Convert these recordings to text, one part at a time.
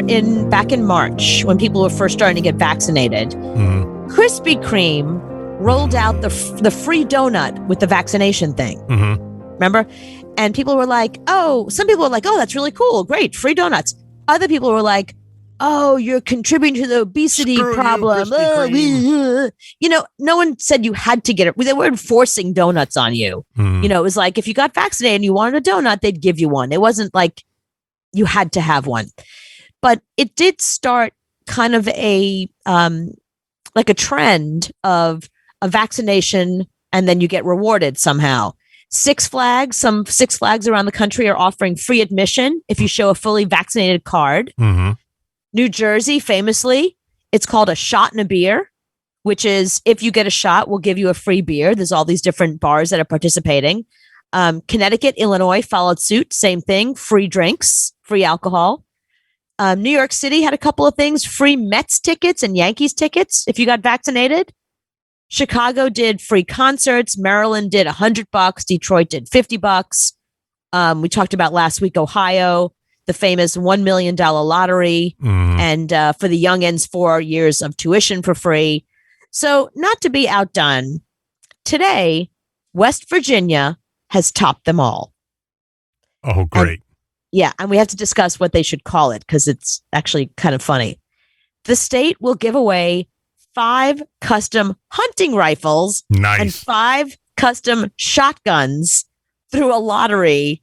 in back in March when people were first starting to get vaccinated. Krispy Kreme rolled out the free donut with the vaccination thing. Remember? And people were like, oh, some people were like, oh, that's really cool. Great. Free donuts. Other people were like, oh, you're contributing to the obesity problem. You know, no one said you had to get it. They weren't forcing donuts on you. You know, it was like if you got vaccinated and you wanted a donut, they'd give you one. It wasn't like you had to have one. But it did start kind of a like a trend of a vaccination and then you get rewarded somehow. Some Six Flags around the country are offering free admission if you show a fully vaccinated card. New Jersey, famously, it's called a shot and a beer, which is if you get a shot, we'll give you a free beer. There's all these different bars that are participating. Connecticut, Illinois followed suit. Same thing. Free drinks, free alcohol. New York City had a couple of things. Free Mets tickets and Yankees tickets if you got vaccinated. Chicago did free concerts. Maryland did $100. Detroit did $50. We talked about last week, Ohio, the famous $1 million lottery, and for the youngins, 4 years of tuition for free. So not to be outdone, today, West Virginia has topped them all. Oh, great. And we have to discuss what they should call it because it's actually kind of funny. The state will give away 5 custom hunting rifles and 5 custom shotguns through a lottery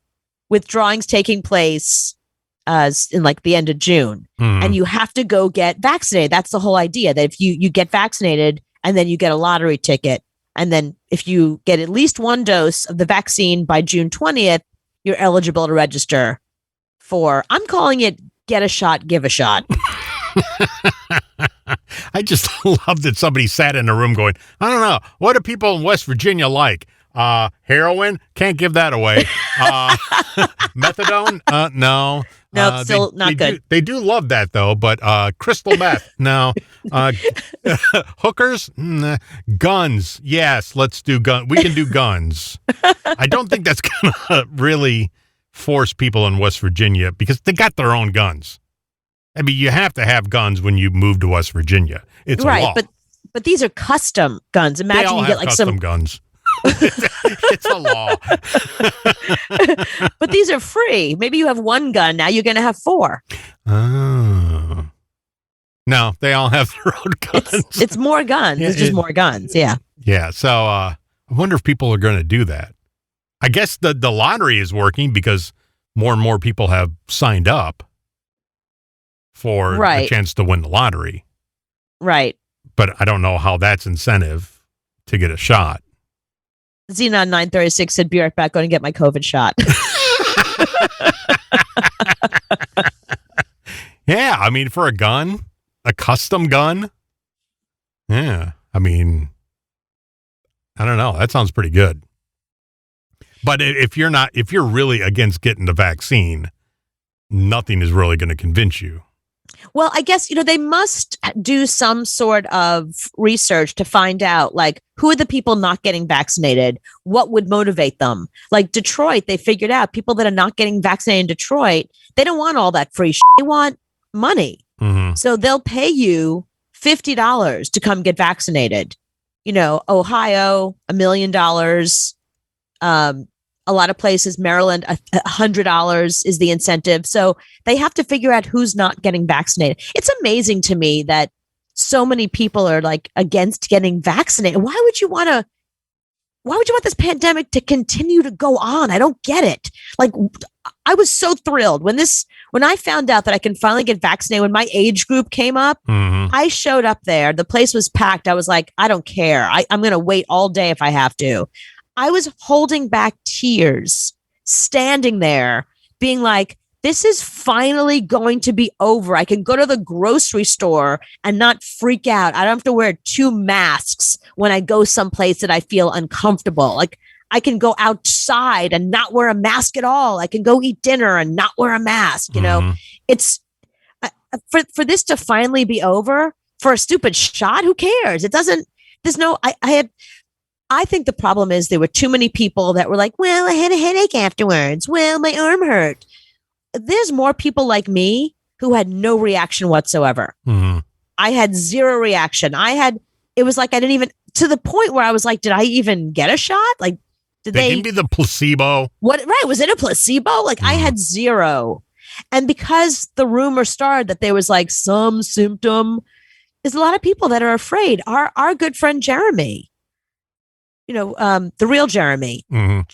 with drawings taking place in like the end of June. And you have to go get vaccinated. That's the whole idea, that if you get vaccinated and then you get a lottery ticket. And then if you get at least 1 dose of the vaccine by June 20th, you're eligible to register for, I'm calling it get a shot, give a shot. I just love that somebody sat in a room going, I don't know, what do people in West Virginia like? Heroin? Can't give that away. Methadone? No. No, still not good. They do love that, though, but crystal meth? No. Hookers? Nah. Guns? Yes, let's do guns. We can do guns. I don't think that's going to really force people in West Virginia because they got their own guns. I mean, you have to have guns when you move to West Virginia. It's a law. But these are custom guns. Imagine you get like custom guns. It's a law. But these are free. Maybe you have 1 gun. Now you're going to have 4. Oh. No, they all have their own guns. It's more guns. It's just more guns. Yeah. Yeah. So I wonder if people are going to do that. I guess the lottery is working because more and more people have signed up for a chance to win the lottery. Right. But I don't know how that's incentive to get a shot. Xenon 936 said, be right back, going to get my COVID shot. Yeah, I mean, for a gun, a custom gun. Yeah, I mean, I don't know. That sounds pretty good. But if you're really against getting the vaccine, nothing is really going to convince you. Well, I guess, they must do some sort of research to find out, like, who are the people not getting vaccinated? What would motivate them? Like Detroit, they figured out people that are not getting vaccinated in Detroit, they don't want all that free shit. They want money. So they'll pay you $50 to come get vaccinated. Ohio, $1 million. A lot of places, Maryland, $100 is the incentive. So they have to figure out who's not getting vaccinated. It's amazing to me that so many people are like against getting vaccinated. Why would you want this pandemic to continue to go on? I don't get it. Like, I was so thrilled when I found out that I can finally get vaccinated. When my age group came up, I showed up there. The place was packed. I was like, I don't care. I'm going to wait all day if I have to. I was holding back tears, standing there, being like, this is finally going to be over. I can go to the grocery store and not freak out. I don't have to wear 2 masks when I go someplace that I feel uncomfortable. Like, I can go outside and not wear a mask at all. I can go eat dinner and not wear a mask. It's for this to finally be over for a stupid shot. Who cares? It doesn't, there's no, I think the problem is there were too many people that were like, well, I had a headache afterwards. Well, my arm hurt. There's more people like me who had no reaction whatsoever. Mm-hmm. I had zero reaction. It was like I didn't even, to the point where I was like, did I even get a shot? Like, did they give me the placebo? What? Right. Was it a placebo? Like I had zero. And because the rumor started that there was like some symptom, there's a lot of people that are afraid. Our good friend Jeremy, the real Jeremy,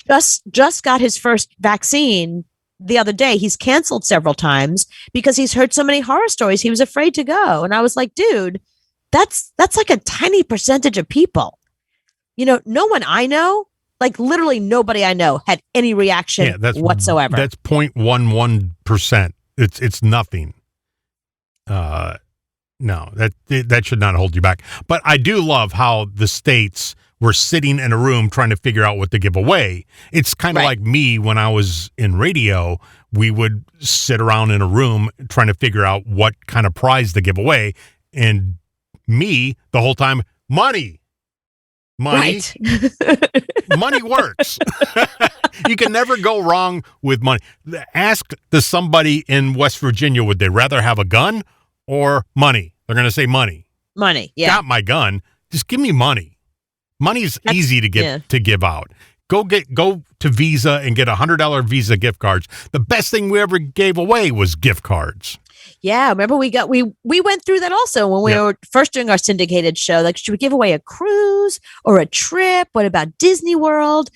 just got his first vaccine the other day. He's canceled several times because he's heard so many horror stories. He was afraid to go. And I was like, dude, that's like a tiny percentage of people. No one I know, like literally nobody I know had any reaction whatsoever. That's 0.11%. It's nothing. No, that should not hold you back. But I do love how the states were sitting in a room trying to figure out what to give away. It's kind of like me when I was in radio. We would sit around in a room trying to figure out what kind of prize to give away. And me, the whole time, money. Right. Money works. You can never go wrong with money. Ask somebody in West Virginia, would they rather have a gun or money? They're going to say money. Money, yeah. Got my gun. Just give me money. Money's easy to give out. Go to Visa and get $100 Visa gift cards. The best thing we ever gave away was gift cards. Yeah, remember we went through that also when we were first doing our syndicated show. Like, should we give away a cruise or a trip? What about Disney World?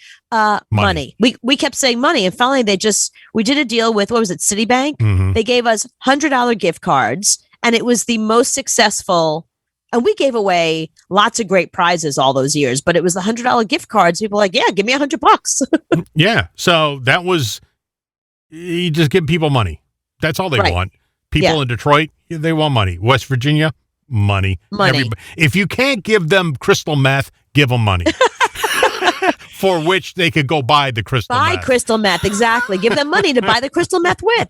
Money. We kept saying money, and finally we did a deal with, what was it, Citibank? Mm-hmm. They gave us $100 gift cards, and it was the most successful. And we gave away lots of great prizes all those years, but it was the $100 gift cards. People were like, yeah, give me $100. Yeah, so that was, you just give people money. That's all they want. People in Detroit, they want money. West Virginia, money. If you can't give them crystal meth, give them money. For which they could go buy the crystal meth. Crystal meth, exactly. Give them money to buy the crystal meth with.